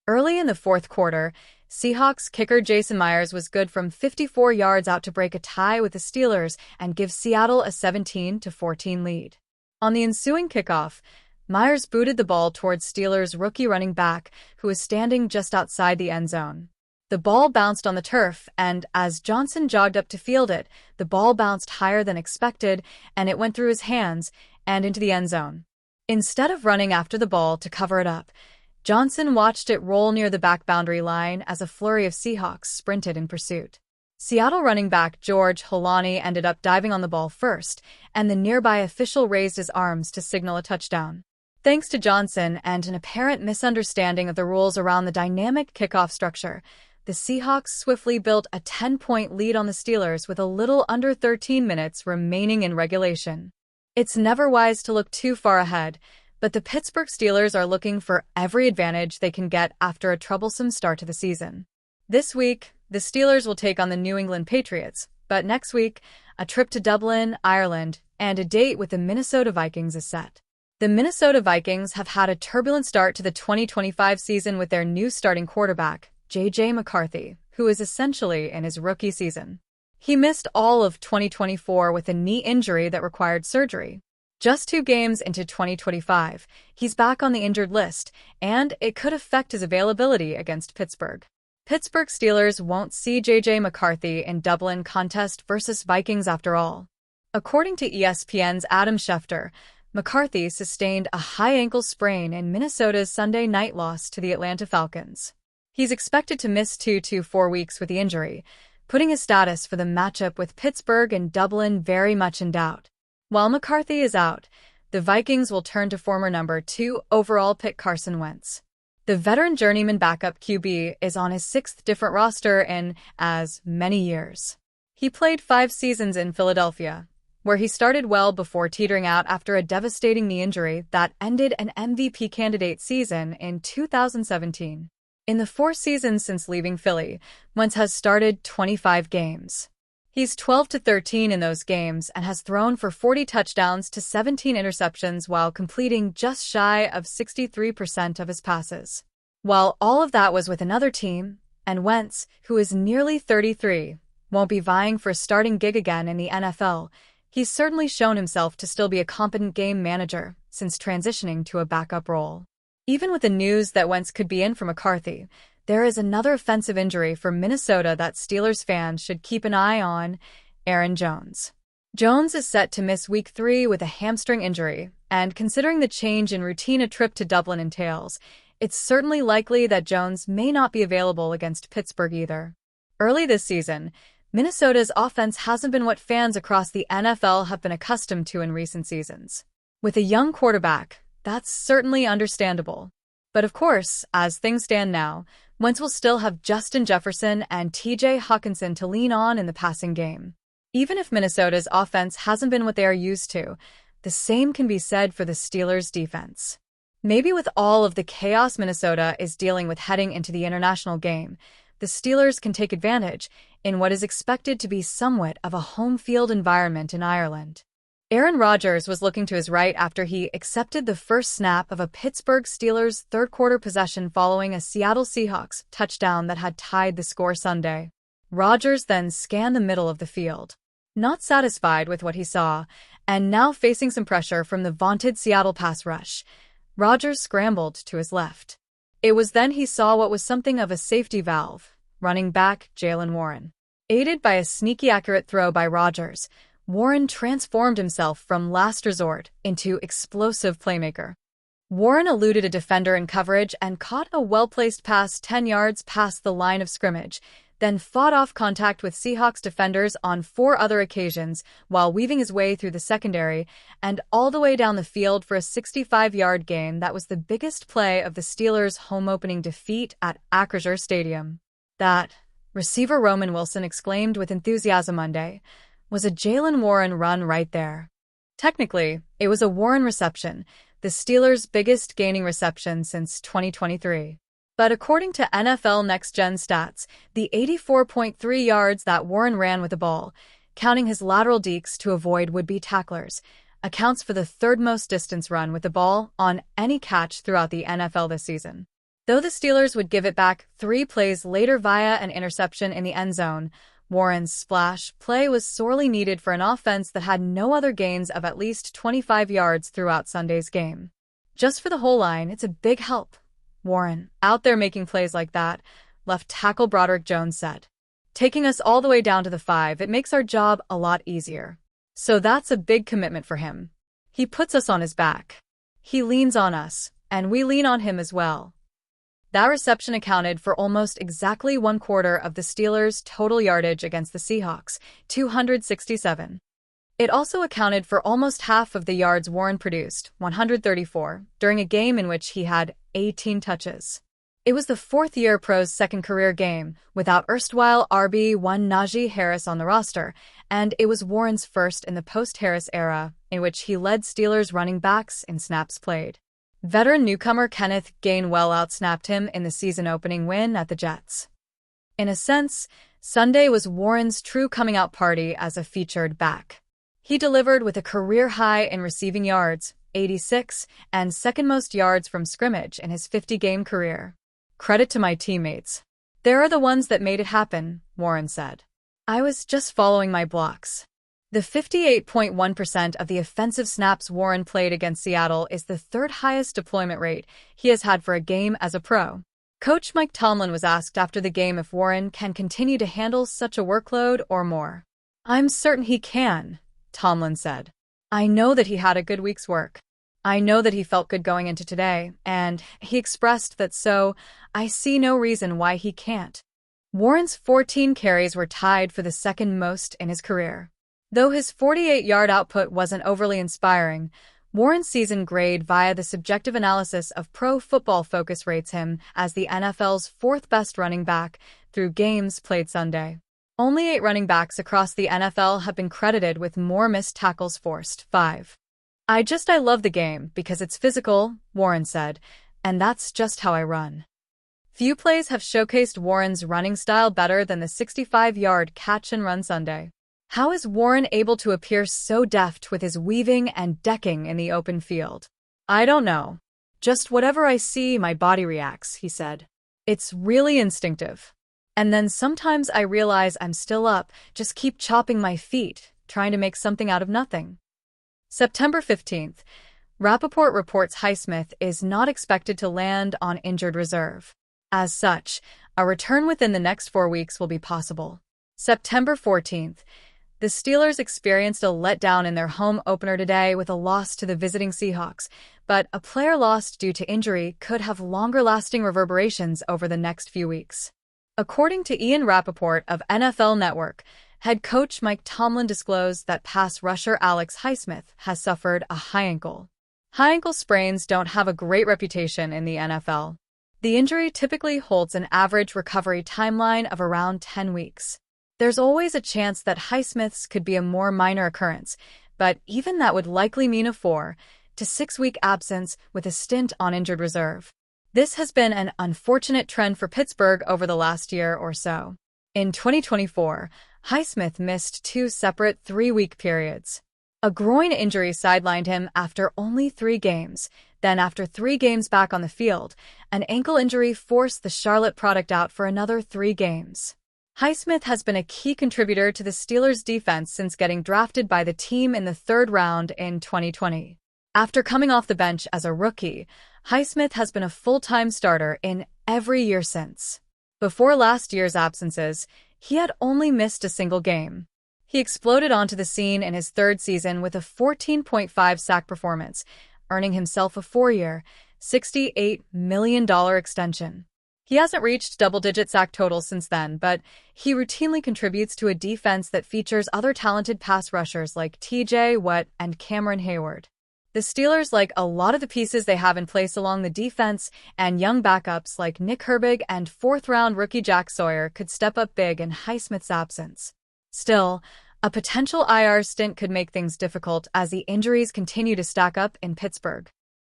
Early in the fourth quarter, Seahawks kicker Jason Myers was good from 54 yards out to break a tie with the Steelers and give Seattle a 17-14 lead. On the ensuing kickoff, Myers booted the ball towards Steelers' rookie running back, who was standing just outside the end zone. The ball bounced on the turf, and as Johnson jogged up to field it, the ball bounced higher than expected, and it went through his hands and into the end zone. Instead of running after the ball to cover it up, Johnson watched it roll near the back boundary line as a flurry of Seahawks sprinted in pursuit. Seattle running back George Holani ended up diving on the ball first, and the nearby official raised his arms to signal a touchdown. Thanks to Johnson and an apparent misunderstanding of the rules around the dynamic kickoff structure, the Seahawks swiftly built a 10-point lead on the Steelers with a little under 13 minutes remaining in regulation. It's never wise to look too far ahead, but the Pittsburgh Steelers are looking for every advantage they can get after a troublesome start to the season. This week, the Steelers will take on the New England Patriots, but next week, a trip to Dublin, Ireland, and a date with the Minnesota Vikings is set. The Minnesota Vikings have had a turbulent start to the 2025 season with their new starting quarterback, J.J. McCarthy, who is essentially in his rookie season. He missed all of 2024 with a knee injury that required surgery. Just 2 games into 2025, he's back on the injured list, and it could affect his availability against Pittsburgh. Pittsburgh Steelers won't see J.J. McCarthy in Dublin contest versus Vikings after all. According to ESPN's Adam Schefter, McCarthy sustained a high ankle sprain in Minnesota's Sunday night loss to the Atlanta Falcons. He's expected to miss 2 to 4 weeks with the injury, putting his status for the matchup with Pittsburgh and Dublin very much in doubt. While McCarthy is out, the Vikings will turn to former number 2 overall pick Carson Wentz. The veteran journeyman backup QB is on his 6th different roster in as many years. He played 5 seasons in Philadelphia, where he started well before teetering out after a devastating knee injury that ended an MVP candidate season in 2017. In the 4 seasons since leaving Philly, Wentz has started 25 games. He's 12-13 in those games and has thrown for 40 touchdowns to 17 interceptions while completing just shy of 63% of his passes. While all of that was with another team, and Wentz, who is nearly 33, won't be vying for a starting gig again in the NFL, he's certainly shown himself to still be a competent game manager since transitioning to a backup role. Even with the news that Wentz could be in for McCarthy, there is another offensive injury for Minnesota that Steelers fans should keep an eye on: Aaron Jones. Jones is set to miss Week 3 with a hamstring injury, and considering the change in routine a trip to Dublin entails, it's certainly likely that Jones may not be available against Pittsburgh either. Early this season, Minnesota's offense hasn't been what fans across the NFL have been accustomed to in recent seasons. With a young quarterback, that's certainly understandable. But of course, as things stand now, Wentz will still have Justin Jefferson and T.J. Hockenson to lean on in the passing game. Even if Minnesota's offense hasn't been what they are used to, the same can be said for the Steelers' defense. Maybe with all of the chaos Minnesota is dealing with heading into the international game, the Steelers can take advantage in what is expected to be somewhat of a home field environment in Ireland. Aaron Rodgers was looking to his right after he accepted the first snap of a Pittsburgh Steelers third-quarter possession following a Seattle Seahawks touchdown that had tied the score Sunday. Rodgers then scanned the middle of the field. Not satisfied with what he saw, and now facing some pressure from the vaunted Seattle pass rush, Rodgers scrambled to his left. It was then he saw what was something of a safety valve: running back Jaylen Warren. Aided by a sneaky accurate throw by Rodgers, Warren transformed himself from last resort into explosive playmaker. Warren eluded a defender in coverage and caught a well-placed pass 10 yards past the line of scrimmage, then fought off contact with Seahawks defenders on 4 other occasions while weaving his way through the secondary and all the way down the field for a 65-yard gain that was the biggest play of the Steelers' home opening defeat at Acrisure Stadium. That, receiver Roman Wilson exclaimed with enthusiasm Monday, was a Jaylen Warren run right there. Technically, it was a Warren reception, the Steelers' biggest gaining reception since 2023. But according to NFL Next Gen stats, the 84.3 yards that Warren ran with the ball, counting his lateral dekes to avoid would-be tacklers, accounts for the third most distance run with the ball on any catch throughout the NFL this season. Though the Steelers would give it back 3 plays later via an interception in the end zone, Warren's splash play was sorely needed for an offense that had no other gains of at least 25 yards throughout Sunday's game. Just for the whole line, it's a big help. Warren, out there making plays like that, left tackle Broderick Jones said. Taking us all the way down to the 5, it makes our job a lot easier. So that's a big commitment for him. He puts us on his back. He leans on us, and we lean on him as well. That reception accounted for almost exactly 1/4 of the Steelers' total yardage against the Seahawks, 267. It also accounted for almost half of the yards Warren produced, 134, during a game in which he had 18 touches. It was the 4th-year pro's second career game, without erstwhile RB1 Najee Harris on the roster, and it was Warren's first in the post-Harris era, in which he led Steelers running backs in snaps played. Veteran newcomer Kenneth Gainwell outsnapped him in the season-opening win at the Jets. In a sense, Sunday was Warren's true coming-out party as a featured back. He delivered with a career high in receiving yards, 86, and second-most yards from scrimmage in his 50-game career. Credit to my teammates. They're the ones that made it happen, Warren said. I was just following my blocks. The 58.1% of the offensive snaps Warren played against Seattle is the 3rd highest deployment rate he has had for a game as a pro. Coach Mike Tomlin was asked after the game if Warren can continue to handle such a workload or more. I'm certain he can, Tomlin said. I know that he had a good week's work. I know that he felt good going into today, and he expressed that, so I see no reason why he can't. Warren's 14 carries were tied for the second most in his career. Though his 48-yard output wasn't overly inspiring, Warren's season grade via the subjective analysis of Pro Football Focus rates him as the NFL's 4th-best running back through games played Sunday. Only 8 running backs across the NFL have been credited with more missed tackles forced, 5. I love the game because it's physical, Warren said, and that's just how I run. Few plays have showcased Warren's running style better than the 65-yard catch-and-run Sunday. How is Warren able to appear so deft with his weaving and decking in the open field? I don't know. Just whatever I see, my body reacts, he said. It's really instinctive. And then sometimes I realize I'm still up, just keep chopping my feet, trying to make something out of nothing. September 15th, Rappaport reports Highsmith is not expected to land on injured reserve. As such, a return within the next 4 weeks will be possible. September 14th, the Steelers experienced a letdown in their home opener today with a loss to the visiting Seahawks, but a player lost due to injury could have longer-lasting reverberations over the next few weeks. According to Ian Rappaport of NFL Network, head coach Mike Tomlin disclosed that pass rusher Alex Highsmith has suffered a high ankle. High ankle sprains don't have a great reputation in the NFL. The injury typically holds an average recovery timeline of around 10 weeks. There's always a chance that Highsmith's could be a more minor occurrence, but even that would likely mean a 4 to 6 week absence with a stint on injured reserve. This has been an unfortunate trend for Pittsburgh over the last year or so. In 2024, Highsmith missed 2 separate 3-week periods. A groin injury sidelined him after only 3 games. Then after 3 games back on the field, an ankle injury forced the Charlotte product out for another 3 games. Highsmith has been a key contributor to the Steelers' defense since getting drafted by the team in the 3rd round in 2020. After coming off the bench as a rookie, Highsmith has been a full-time starter in every year since. Before last year's absences, he had only missed a single game. He exploded onto the scene in his 3rd season with a 14.5 sack performance, earning himself a 4-year, $68 million extension. He hasn't reached double-digit sack totals since then, but he routinely contributes to a defense that features other talented pass rushers like T.J. Watt and Cameron Hayward. The Steelers like a lot of the pieces they have in place along the defense, and young backups like Nick Herbig and 4th-round rookie Jack Sawyer could step up big in Highsmith's absence. Still, a potential IR stint could make things difficult as the injuries continue to stack up in Pittsburgh.